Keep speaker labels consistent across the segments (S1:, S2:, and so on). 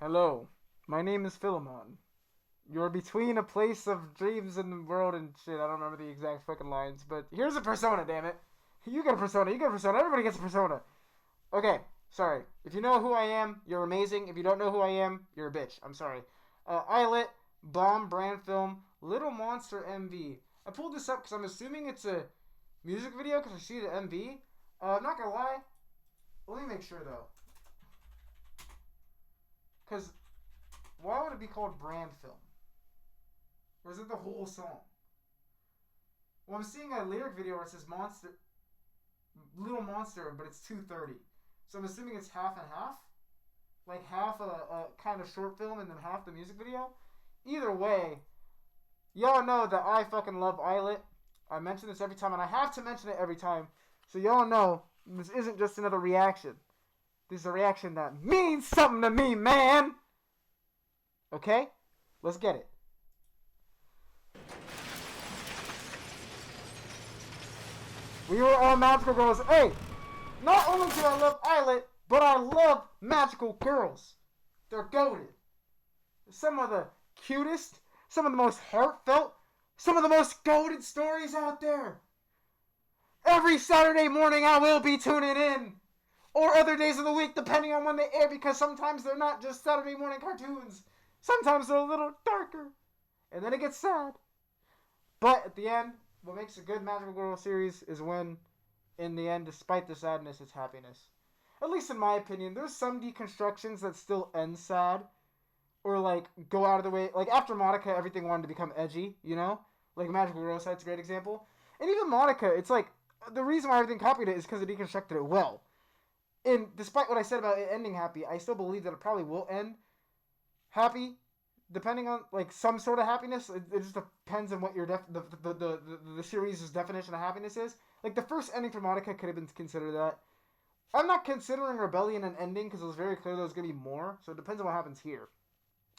S1: Hello, my name is Philemon. You're between a place of dreams and the world and shit. I don't remember the exact fucking lines, but here's a persona, damn it. You get a persona, you get a persona, everybody gets a persona. Okay, sorry. If you know who I am, you're amazing. If you don't know who I am, you're a bitch. I'm sorry. ILLIT, Bomb Brand Film, Little Monster MV. I pulled this up because I'm assuming it's a music video because I see the MV. I'm not gonna lie. Let me make sure though. Because why would it be called brand film? Or is it the whole song? Well, I'm seeing a lyric video where it says monster, little monster, but it's 2:30. So I'm assuming it's half and half, like half a kind of short film and then half the music video. Either way, y'all know that I fucking love ILLIT. I mention this every time, and I have to mention it every time, so y'all know this isn't just another reaction. This is a reaction that means something to me, man. Okay, let's get it. We were all magical girls. Hey, not only do I love ILLIT, but I love magical girls. They're goated. Some of the cutest, some of the most heartfelt, some of the most goated stories out there. Every Saturday morning I will be tuning in. Or other days of the week, depending on when they air, because sometimes they're not just Saturday morning cartoons. Sometimes they're a little darker. And then it gets sad. But at the end, what makes a good Magical Girl series is when, in the end, despite the sadness, it's happiness. At least in my opinion, there's some deconstructions that still end sad. Or, like, go out of the way. Like, after Monica, everything wanted to become edgy, you know? Like, Magical Girl Side's a great example. And even Monica, it's like, the reason why everything copied it is because it deconstructed it well. And despite what I said about it ending happy, I still believe that it probably will end happy, depending on like some sort of happiness. It just depends on what your the series' definition of happiness is. Like the first ending for Monica could have been considered that. I'm not considering Rebellion an ending because it was very clear there was going to be more. So it depends on what happens here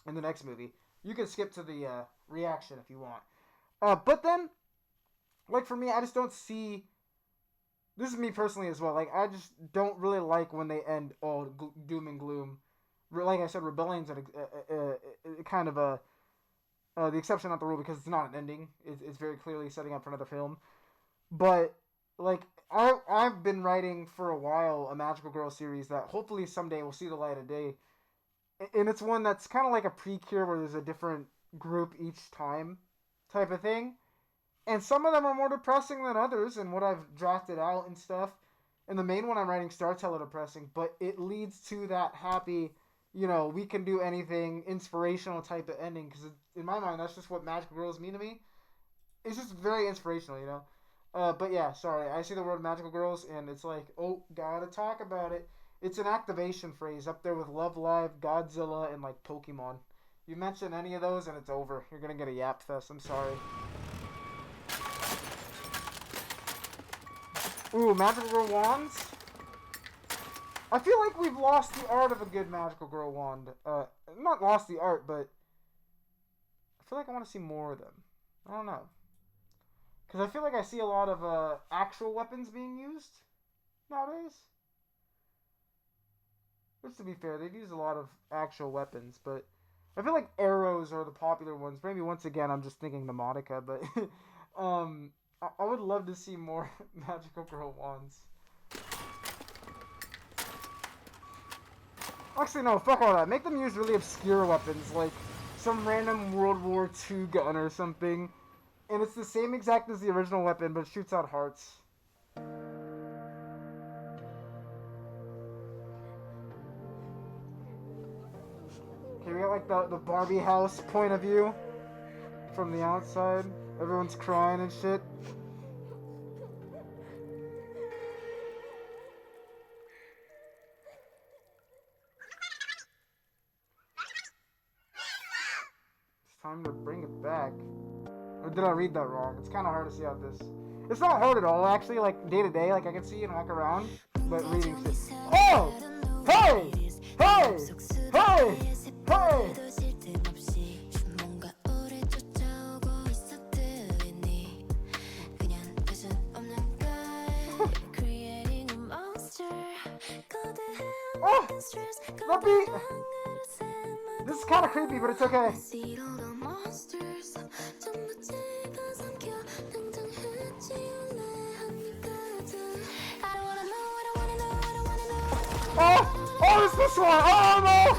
S1: in the next movie. You can skip to the reaction if you want. But then, like for me, I just don't see. This is me personally as well. Like, I just don't really like when they end all doom and gloom. Like I said, Rebellion's kind of the exception, not the rule, because it's not an ending. It's very clearly setting up for another film. But, like, I've been writing for a while a Magical Girl series that hopefully someday will see the light of day. And it's one that's kind of like a pre-cure where there's a different group each time type of thing. And some of them are more depressing than others, and what I've drafted out and stuff. And the main one I'm writing starts hella depressing, but it leads to that happy, you know, we can do anything, inspirational type of ending. Because in my mind, that's just what Magical Girls mean to me. It's just very inspirational, you know. But yeah, sorry, I see the word Magical Girls, and it's like, oh, gotta talk about it. It's an activation phrase up there with Love Live, Godzilla, and like Pokemon. You mention any of those, and it's over. You're gonna get a yap fest. I'm sorry. Ooh, Magical Girl wands? I feel like we've lost the art of a good Magical Girl wand. Not lost the art, but I feel like I want to see more of them. I don't know. Because I feel like I see a lot of actual weapons being used nowadays. Which, to be fair, they've used a lot of actual weapons, but I feel like arrows are the popular ones. Maybe once again, I'm just thinking the Monica, but I would love to see more Magical Girl wands. Actually, no, fuck all that. Make them use really obscure weapons, like some random World War II gun or something. And it's the same exact as the original weapon, but it shoots out hearts. Okay, we got like the Barbie house point of view from the outside. Everyone's crying and shit. It's time to bring it back. Or did I read that wrong? It's kind of hard to see out this. It's not hard at all, actually, like day to day. Like I can see and walk around, but reading shit. Oh! Hey! Hey! Hey! Hey! Oh! The beat! This is kind of creepy, but it's okay. Oh, it's this one! Oh no!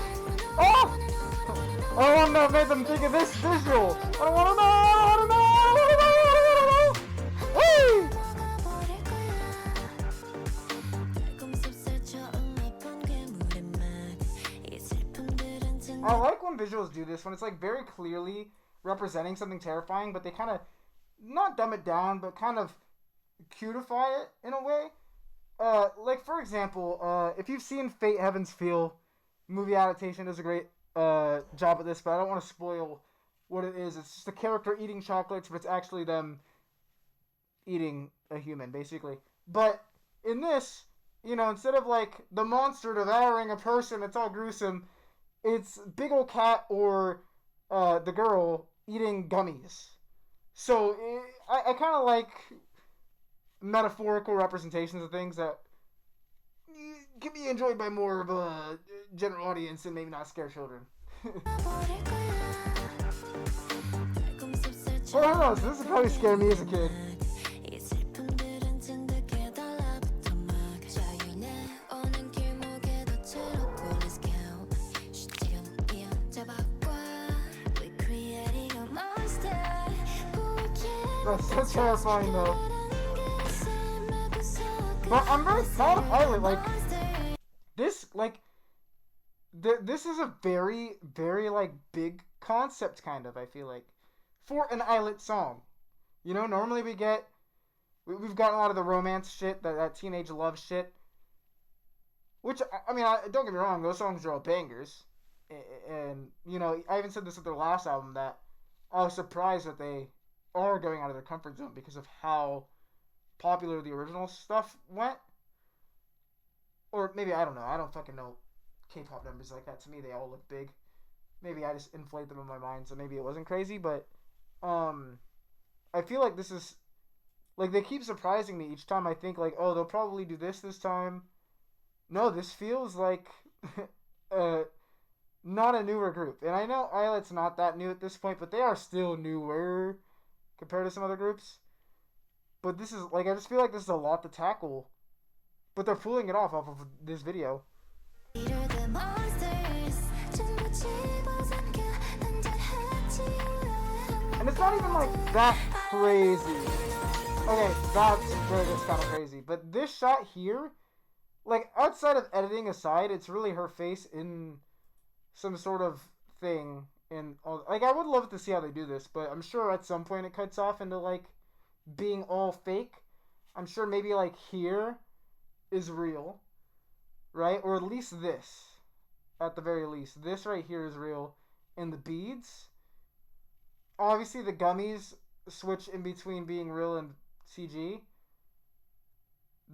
S1: Oh! I don't want to make them think of this visual. I don't want to know! I don't want to know! Hey! I like when visuals do this, when it's like very clearly representing something terrifying, but they kind of not dumb it down, but kind of cutify it in a way. Like for example, if you've seen Fate Heaven's Feel, movie adaptation does a great job at this, but I don't want to spoil what it is. It's just a character eating chocolates, but it's actually them eating a human, basically. But in this, you know, instead of like the monster devouring a person, it's all gruesome. It's big ol' cat or the girl eating gummies. So I kind of like metaphorical representations of things that can be enjoyed by more of a general audience and maybe not scare children. Well, who knows? This would probably scare me as a kid. That's so terrifying though. But I'm very proud of ILLIT. Like this, this is a very, very like big concept kind of. I feel like for an ILLIT song, you know, normally we've gotten a lot of the romance shit, that teenage love shit. Which I mean, don't get me wrong, those songs are all bangers, and you know, I even said this with their last album that I was surprised that they are going out of their comfort zone because of how popular the original stuff went. Or maybe, I don't know. I don't fucking know K-pop numbers like that. To me, they all look big. Maybe I just inflate them in my mind, so maybe it wasn't crazy. But I feel like this is... Like, they keep surprising me each time. I think, like, oh, they'll probably do this time. No, this feels like not a newer group. And I know ILLIT's not that new at this point, but they are still newer compared to some other groups. But this is, like, I just feel like this is a lot to tackle. But they're pulling it off of this video. And it's not even, like, that crazy. Okay, that's where it gets kind of crazy. But this shot here, like, outside of editing aside, it's really her face in some sort of thing. Like, I would love to see how they do this, but I'm sure at some point it cuts off into, like, being all fake. I'm sure maybe, like, here is real, right? Or at least this, at the very least. This right here is real. And the beads, obviously the gummies switch in between being real and CG.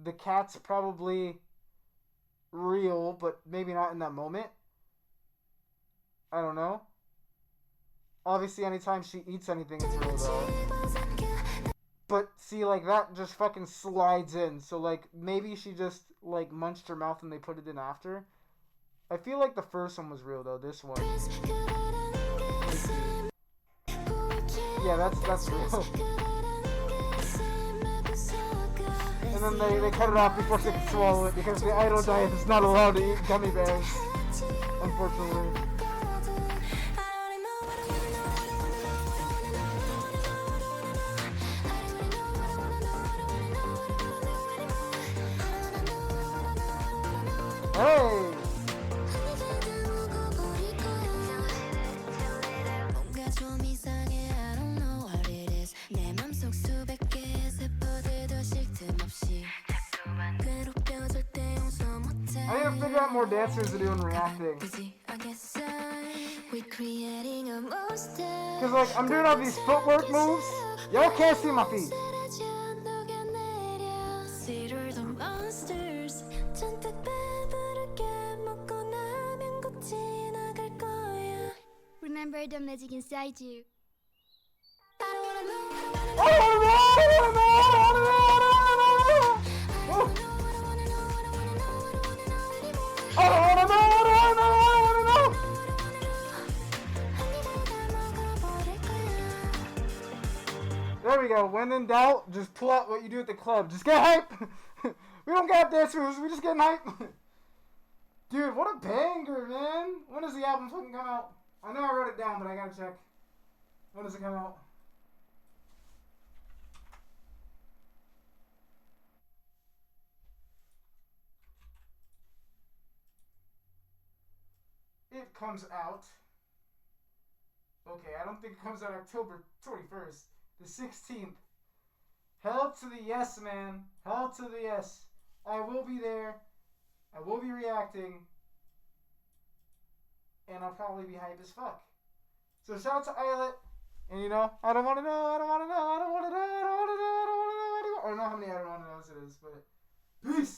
S1: The cat's probably real, but maybe not in that moment. I don't know. Obviously, anytime she eats anything, it's real, though. But, see, like, that just fucking slides in. So, like, maybe she just, like, munched her mouth and they put it in after. I feel like the first one was real, though. This one. Yeah, that's real. And then they cut it off before she could swallow it because the idol diet is not allowed to eat gummy bears. Unfortunately. Hey! I need to figure out more dancers to do in reacting. Cause like, I'm doing all these footwork moves. Y'all can't see my feet.
S2: Remember the magic inside you.
S1: There we go. When in doubt, just pull out what you do at the club. Just get hype. We don't got dance moves. We just getting hype. Dude, what a banger, man. When does the album fucking come out? I know I wrote it down, but I gotta check. When does it come out? It comes out. Okay, I don't think it comes out October 21st. The 16th. Hell to the yes, man. Hell to the yes. I will be there. I will be reacting. And I'll probably be hype as fuck. So shout out to ILLIT. And you know, I don't want to know, I don't want to know, I don't want to know, I don't want to know, I don't want to know, I don't want to know. I don't know how many I don't want to knows it is, but peace.